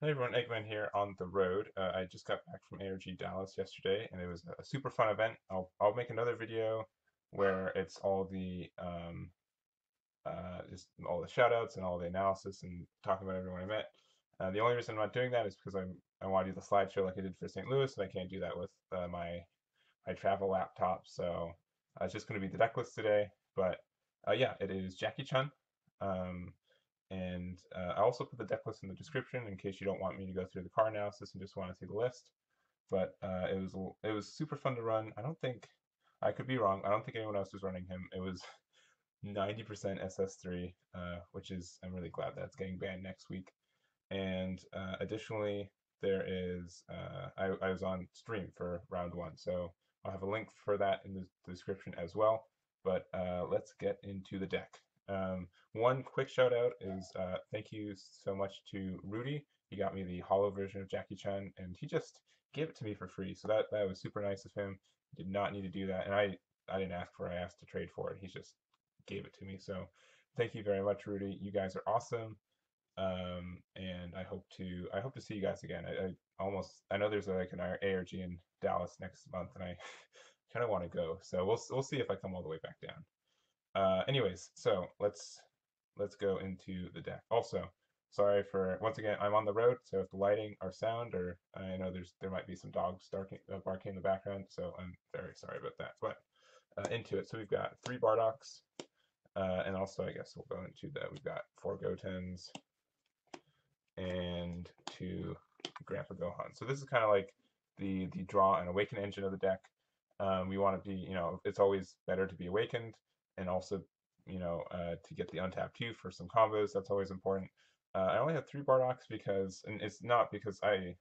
Hey everyone, Egman here on the road. I just got back from ARG Dallas yesterday, and it was a super fun event. I'll make another video where it's all the just all the shout outs and all the analysis and talking about everyone I met. The only reason I'm not doing that is because I want to do the slideshow like I did for St. Louis, and I can't do that with my travel laptop. So it's just going to be the deck list today. But yeah, it is Jackie Chun. Um, and I also put the deck list in the description in case you don't want me to go through the car analysis and just want to see the list. But it was super fun to run. I don't think I could be wrong. I don't think anyone else was running him. It was 90% SS3, which is I'm really glad that's getting banned next week. And additionally, I was on stream for round one, so I'll have a link for that in the description as well. But let's get into the deck. One quick shout out is thank you so much to Rudy. He got me the hollow version of Jackie Chan, and he just gave it to me for free. So that was super nice of him. He did not need to do that, and I didn't ask for it. I asked to trade for it. He just gave it to me. So thank you very much, Rudy. You guys are awesome. And I hope to see you guys again. I know there's like an ARG in Dallas next month, and I kind of want to go. So we'll see if I come all the way back down. Anyways, so let's go into the deck. Also, sorry for once again, I'm on the road, so if the lighting or sound, or I know there might be some dogs barking in the background, so I'm very sorry about that. But into it, so we've got three Bardocks, and also I guess we'll go into that. We've got four Goten's and two Grandpa Gohan. So this is kind of like the draw and awaken engine of the deck. We want to be, it's always better to be awakened, and also, to get the untapped two for some combos. That's always important. I only have three Bardocks because, and it's not because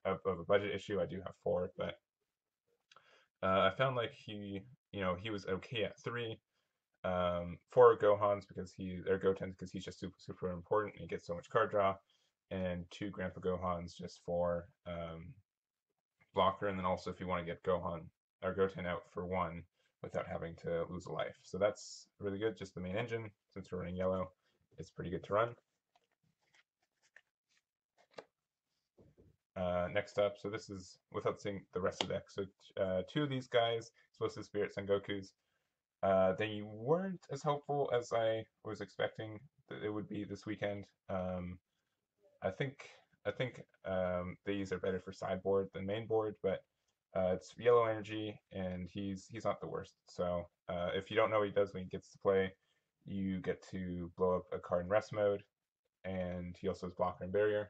of a budget issue. I do have four, but I found like he was okay at three. Four Gohans because or Gotens because he's just super important and he gets so much card draw, and two Grandpa Gohans just for blocker, and then also if you want to get Gohan or Goten out for one without having to lose a life. So that's really good. Just the main engine, since we're running yellow, it's pretty good to run. Next up, so this is without seeing the rest of the deck. So two of these guys, Explosive Spirit Sengokus, they weren't as helpful as I was expecting that it would be this weekend. I think I think these are better for sideboard than main board, but it's yellow energy, and he's not the worst. So if you don't know what he does when he gets to play, you get to blow up a card in rest mode, and he also has blocker and barrier.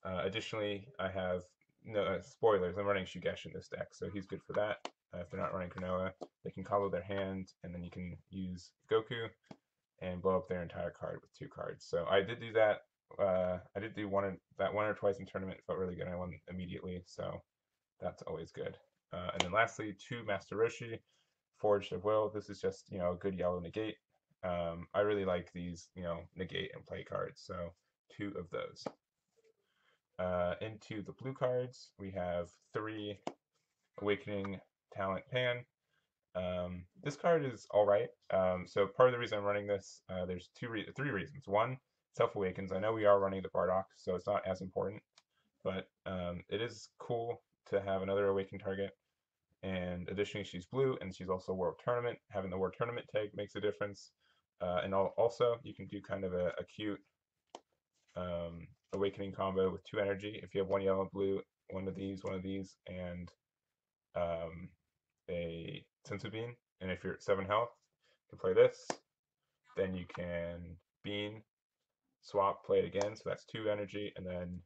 Additionally, I have no spoilers. I'm running Shugesh in this deck, so he's good for that. If they're not running Cronoa, they can combo their hand, and then you can use Goku and blow up their entire card with two cards. So I did do that. I did do one or twice in tournament. It felt really good. I won immediately, so that's always good. And then lastly, two Master Roshi, Forged of Will. This is just a good yellow negate. I really like these negate and play cards, so two of those. Into the blue cards, we have three Awakening Talent Pan. This card is all right. So part of the reason I'm running this, there's three reasons. One, Self Awakens. I know we are running the Bardock, so it's not as important, but it is cool to have another Awakened target. And additionally, she's blue, and she's also World Tournament. Having the World Tournament tag makes a difference. And also, you can do kind of a cute Awakening combo with two energy. If you have one yellow and blue, one of these, and um, a Sensu Bean, and if you're at 7 health, you can play this. Then you can Bean, swap, play it again, so that's 2 energy, and then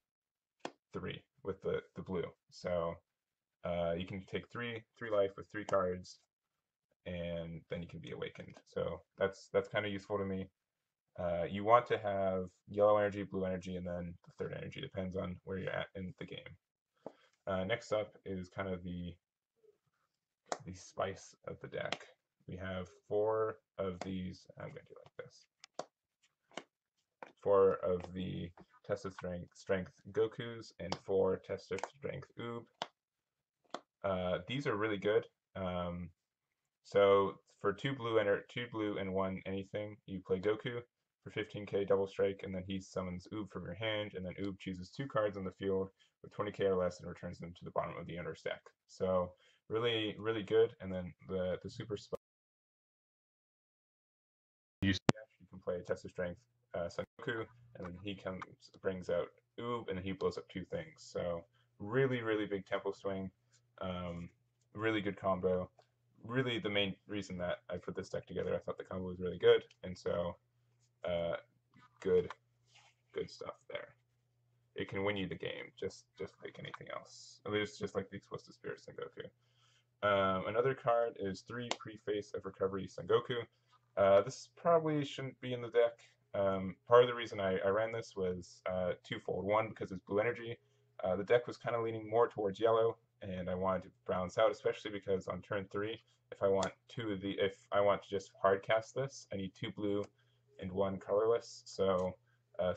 3 with the blue. So you can take three life with 3 cards, and then you can be awakened. So that's kind of useful to me. You want to have yellow energy, blue energy, and then the third energy. Depends on where you're at in the game. Next up is kind of the spice of the deck. We have 4 of these. I'm going to do like this. 4 of the test of strength Gokus and 4 test of strength Oob. These are really good. So for two blue and 1 anything, you play Goku. for 15k double strike, and then he summons Oob from your hand, and then Oob chooses 2 cards on the field with 20k or less and returns them to the bottom of the owner's deck. So really, really good. And then the super spell, you can play Test of Strength Son Goku, and then he brings out Oob, and then he blows up 2 things. So really, really big tempo swing. Really good combo. Really the main reason that I put this deck together. I thought the combo was really good, and so good stuff there. It can win you the game, just like anything else. At least just like the Explosive Spirit Son Goku. Another card is 3 Preface of Recovery Son Goku. This probably shouldn't be in the deck. Part of the reason I ran this was twofold. One, because it's blue energy. The deck was kind of leaning more towards yellow, and I wanted to balance out, especially because on turn 3, if I want to just hard cast this, I need 2 blue and 1 colorless. So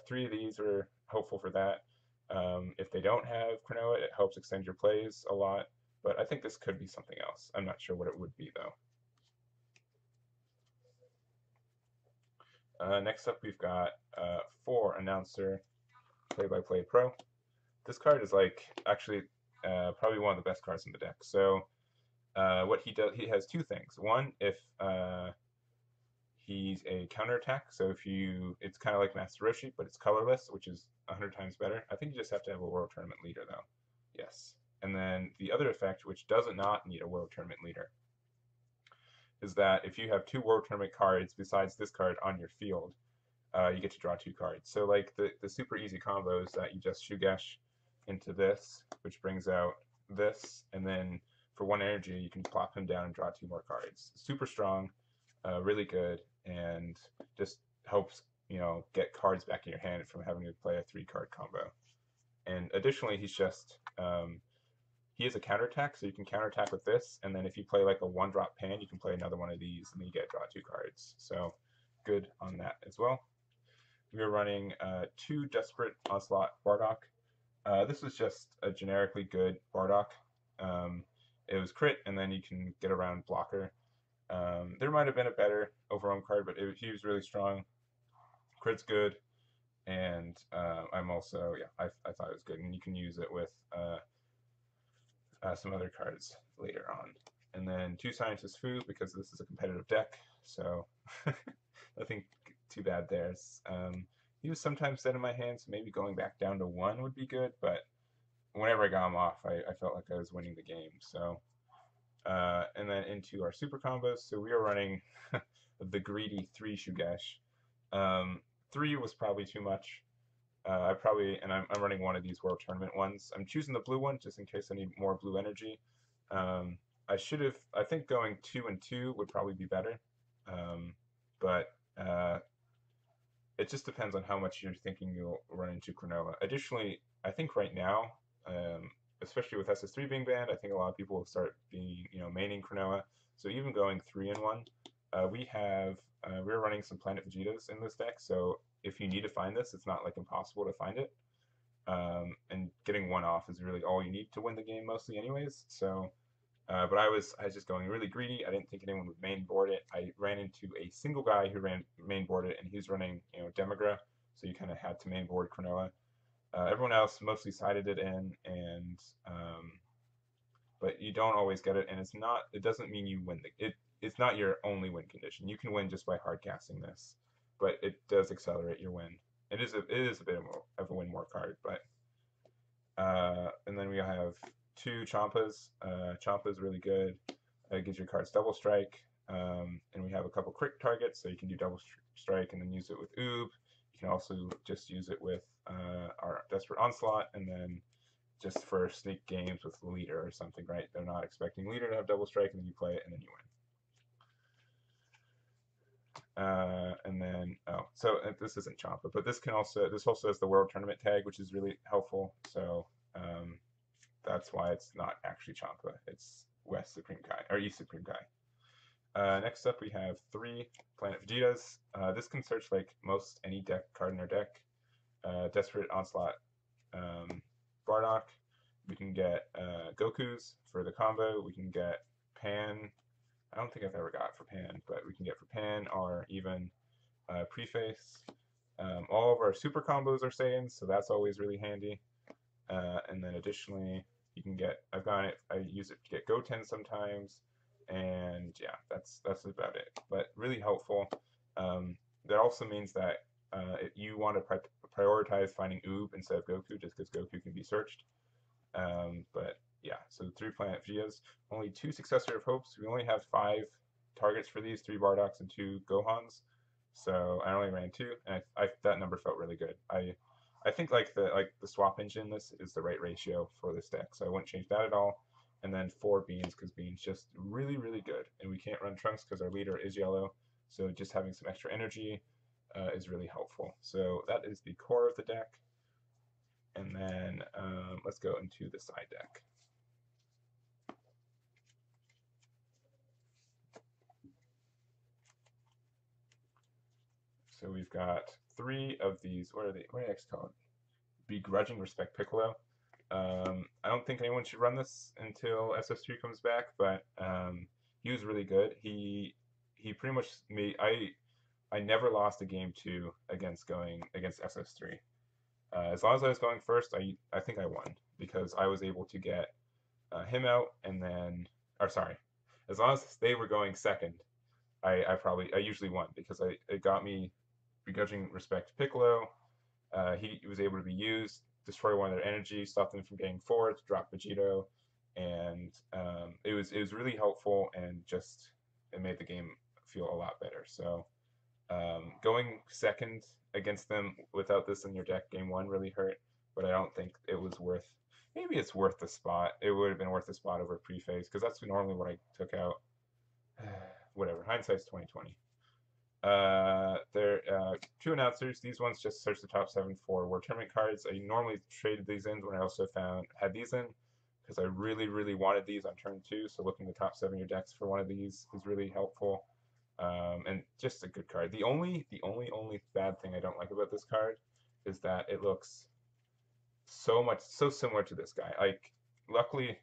3 of these are helpful for that. If they don't have Cronoa, it helps extend your plays a lot. But I think this could be something else. I'm not sure what it would be, though. Next up, we've got 4 Announcer Play-by-Play Pro. This card is actually probably one of the best cards in the deck. So what he does, he has 2 things. One, if he's a counterattack, so it's kind of like Master Roshi, but it's colorless, which is 100 times better. I think you just have to have a World Tournament leader, though. Yes. And then the other effect, which does not need a World Tournament leader, is that if you have 2 World Tournament cards besides this card on your field, you get to draw 2 cards. So like the super easy combo is that you just Shugesh into this, which brings out this, and then for 1 energy you can plop him down and draw 2 more cards. Super strong, really good, and just helps get cards back in your hand from having to play a 3-card combo. And additionally, he's just he is a counterattack, so you can counterattack with this, and then if you play like a 1-drop pan, you can play another one of these, and then you get draw 2 cards. So good on that as well. We are running 2 Desperate Onslaught Bardock. This was just a generically good Bardock. It was crit, and then you can get around blocker. There might have been a better overwhelm card, but he was really strong. Crit's good, and I'm also, I thought it was good, and you can use it with some other cards later on. And then 2 Scientist Fu, because this is a competitive deck, so nothing too bad there. He was sometimes set in my hand, so maybe going back down to 1 would be good, but whenever I got him off, I felt like I was winning the game. So, and then into our super combos. So we are running the greedy 3 Shugesh. 3 was probably too much. I'm running one of these World Tournament ones. I'm choosing the blue one just in case I need more blue energy. I think going 2 and 2 would probably be better. But it just depends on how much you're thinking you'll run into Cronoa. Additionally, I think right now, especially with SS3 being banned, I think a lot of people will start being, maining Cronoa. So even going 3 and 1, we're running some Planet Vegetas in this deck. So if you need to find this, it's not like impossible to find it. And getting 1 off is really all you need to win the game mostly anyways. So, but I was just going really greedy. I didn't think anyone would main board it. I ran into a single guy who main board it, and he's running, Demagra. So you kind of had to main board Cronoa. Everyone else mostly sided it in, and but you don't always get it, and it doesn't mean you win it's not your only win condition. You can win just by hard casting this, but it does accelerate your win. It is a bit of a win more card, but and then we have 2 Champas. Champa's really good. It gives your cards double strike, and we have a couple crit targets, so you can do double strike and then use it with Oob. You can also just use it with our Desperate Onslaught, and then just for sneak games with Leader or something, right? They're not expecting Leader to have double strike, and then you play it, and then you win. And then, so this isn't Champa, but this also has the World Tournament tag, which is really helpful. So that's why it's not actually Champa. It's West Supreme Kai, or East Supreme Kai. Next up, we have 3 Planet Vegetas. This can search like most any card in our deck. Desperate Onslaught Bardock. We can get Goku's for the combo. We can get Pan. I don't think I've ever got for Pan, but we can get for Pan, or even preface. All of our super combos are Saiyans, so that's always really handy. And then additionally, you can get, I use it to get Goten sometimes, and yeah, that's about it. But really helpful. That also means that you want to prioritize finding Oob instead of Goku, just because Goku can be searched. But yeah, so 3 Planet Vias, only 2 Successor of Hopes. We only have 5 targets for these, 3 Bardoks and 2 Gohans. So I only ran 2, and that number felt really good. I think the swap engine this is the right ratio for this deck, so I wouldn't change that at all. And then 4 Beans, because Beans just really, really good. And we can't run Trunks because our leader is yellow, so just having some extra energy is really helpful. So that is the core of the deck. And then let's go into the side deck. So we've got 3 of these. What are they? What are they actually called? Begrudging Respect Piccolo. I don't think anyone should run this until SS3 comes back, but he was really good. He pretty much made I never lost a game 2 against SS3. As long as I was going first, I think I won because I was able to get him out, and then, or sorry, as long as they were going second, I usually won because it got me Begrudging Respect Piccolo. He was able to be used, destroy one of their energy, stop them from getting forward, drop Vegito, and it was really helpful, and just it made the game feel a lot better. So going second against them without this in your deck game 1 really hurt, but I don't think it was worth. Maybe it's worth the spot. It would have been worth the spot over preface because that's normally what I took out. Whatever. Hindsight's 2020. There 2 announcers. These ones just search the top 7 for War Tournament cards. I normally traded these in when I also had these in because I really, really wanted these on turn 2. So looking at the top 7 of your decks for one of these is really helpful. And just a good card. The only bad thing I don't like about this card is that it looks so similar to this guy. Like, luckily,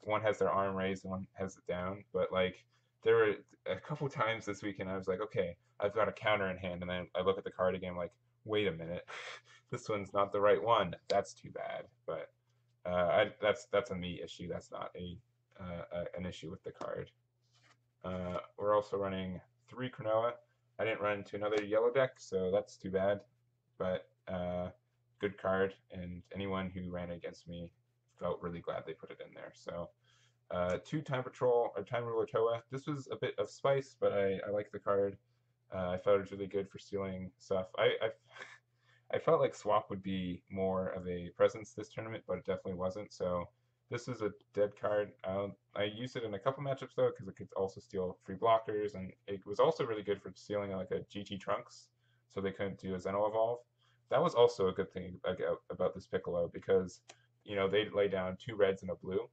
one has their arm raised and one has it down, but like there were a couple times this weekend I was like, okay, I've got a counter in hand, and then I look at the card again, I'm like, wait a minute, this one's not the right one. That's too bad. But that's a me issue. That's not an issue with the card. We're also running 3 Cronoa. I didn't run into another yellow deck, so that's too bad. But good card, and anyone who ran against me felt really glad they put it in there. So 2 Time Patrol or Time Ruler Toa. This was a bit of spice, but I like the card. I felt it was really good for stealing stuff. I felt like Swap would be more of a presence this tournament, but it definitely wasn't. So this is a dead card. I used it in a couple matchups though because it could also steal free blockers, and it was also really good for stealing like a GT Trunks, so they couldn't do a Xeno Evolve. That was also a good thing about this Piccolo because they lay down 2 reds and a blue,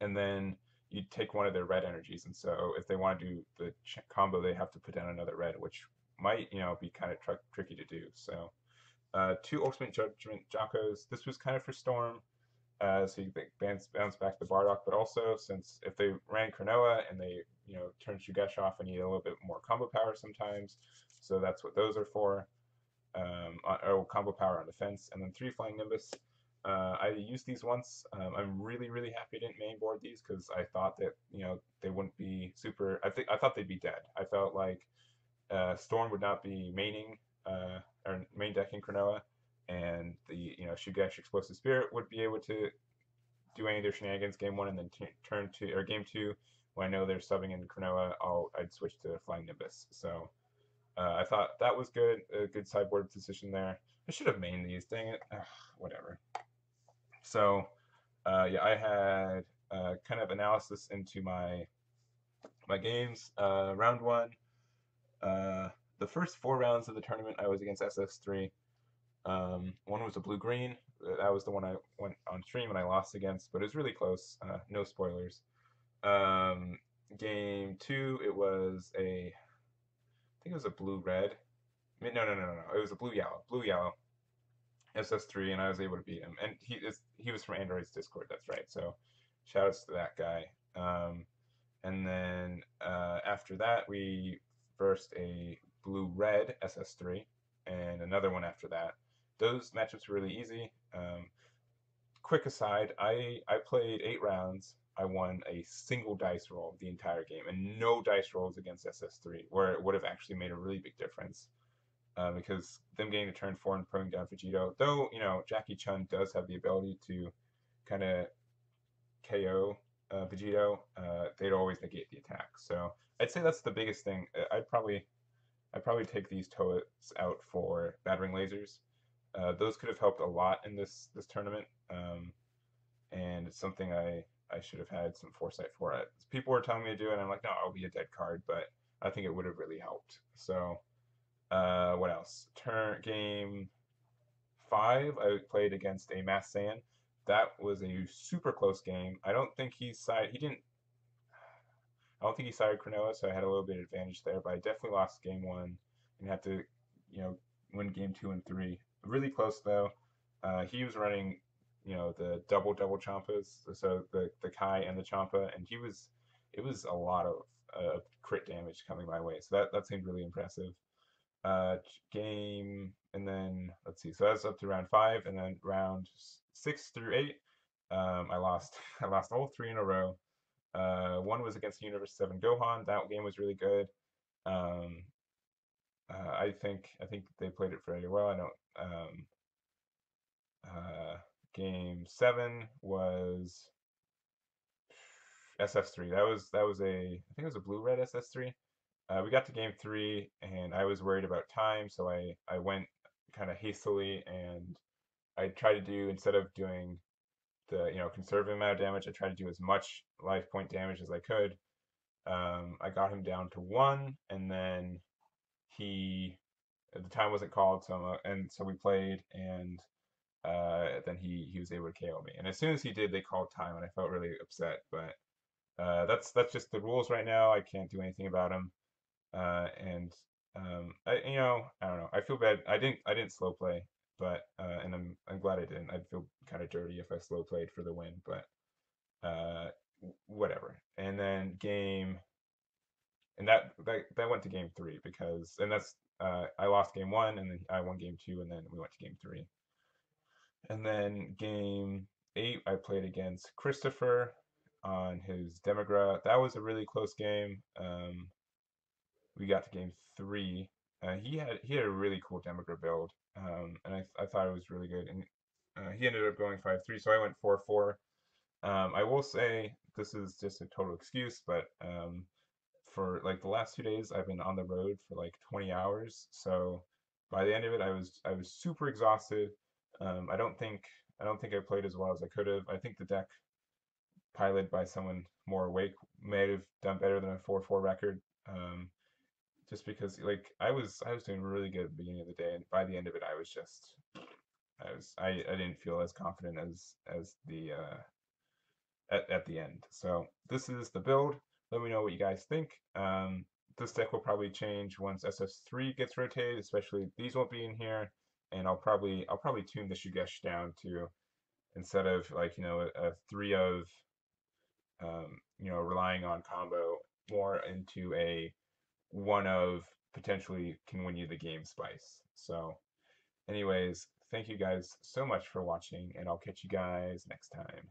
and then you take one of their red energies, and so if they want to do the combo, they have to put down another red, which might be kind of tricky to do. So 2 Ultimate Judgment Jocos. This was kind of for Storm, so you bounce back the Bardock, but also since if they ran Cronoa and they turn Shugesh off, and need a little bit more combo power sometimes, so that's what those are for. Or combo power on defense, and then 3 Flying Nimbus. I used these once. I'm really, really happy I didn't main board these because I thought that they wouldn't be super. I thought they'd be dead. I felt like Storm would not be maining or main decking Cronoa, and the Shugesh Explosive Spirit would be able to do any of their shenanigans game 1, and then turn 2 or game 2 when I know they're subbing in Cronoa, I'd switch to Flying Nimbus. So I thought that was good. A good sideboard position there. I should have mained these. Dang it. Ugh, whatever. So yeah, I had kind of analysis into my games. Round 1, the first 4 rounds of the tournament, I was against SS3. One was a blue-green. That was the one I went on stream and I lost against, but it was really close. No spoilers. Game 2, it was I think it was a blue-red. No. It was a blue-yellow. Blue-yellow. SS3, and I was able to beat him. And he was from Android's Discord, that's right. So shoutouts to that guy. And then after that, we versed a blue-red SS3, and another one after that. Those matchups were really easy. Quick aside, I played 8 rounds. I won a single dice roll the entire game, and no dice rolls against SS3, where it would have actually made a really big difference. Because them getting to turn 4 and putting down Vegito, though, Jackie Chun does have the ability to kind of KO Vegito, they'd always negate the attack. So I'd say that's the biggest thing. I'd probably take these toilets out for battering lasers. Those could have helped a lot in this tournament, and it's something I should have had some foresight for it. People were telling me to do it, and I'm like, no, I'll be a dead card, but I think it would have really helped. So what else? Game 5, I played against a Mass Saiyan. That was a super close game. I don't think he side he didn't I don't think he sided Cronulla, so I had a little bit of advantage there, but I definitely lost game 1 and had to, win game 2 and 3. Really close though. He was running, the double champas, so the Kai and the champa, and it was a lot of crit damage coming my way. So that seemed really impressive. Game, and then let's see. So that's up to round 5, and then round 6 through 8, I lost. I lost all 3 in a row. One was against Universe 7 Gohan. That game was really good. Um, I think they played it very well. I don't. Uh, Game 7 was SS3. That was I think it was a blue-red SS3. We got to game 3, and I was worried about time, so I went kind of hastily, and I tried to do, instead of doing the conservative amount of damage, I tried to do as much life point damage as I could. I got him down to 1, and then the time wasn't called, so we played, and then he was able to KO me. And as soon as he did, they called time, and I felt really upset. But that's just the rules right now. I can't do anything about them. And I don't know. I feel bad. I didn't slow play, but and I'm glad I didn't. I'd feel kind of dirty if I slow played for the win, but uh, whatever. And then and that went to game 3, because and that's I lost game 1, and then I won game 2, and then we went to game 3. And then game 8, I played against Christopher on his Demigra. That was a really close game. We got to game 3. He had a really cool Demigra build, and I thought it was really good. And he ended up going 5-3, so I went 4-4. I will say this is just a total excuse, but for like the last 2 days, I've been on the road for like 20 hours. So by the end of it, I was super exhausted. I don't think I played as well as I could have. I think the deck piloted by someone more awake may have done better than a 4-4 record. Just because like I was doing really good at the beginning of the day, and by the end of it, I didn't feel as confident as the at the end. So this is the build. Let me know what you guys think. This deck will probably change once SS3 gets rotated, especially these won't be in here, and I'll probably tune the Shugesh down to, instead of like a 3 of relying on combo, more into a 1 of potentially can win you the game spice. So anyways, thank you guys so much for watching, and I'll catch you guys next time.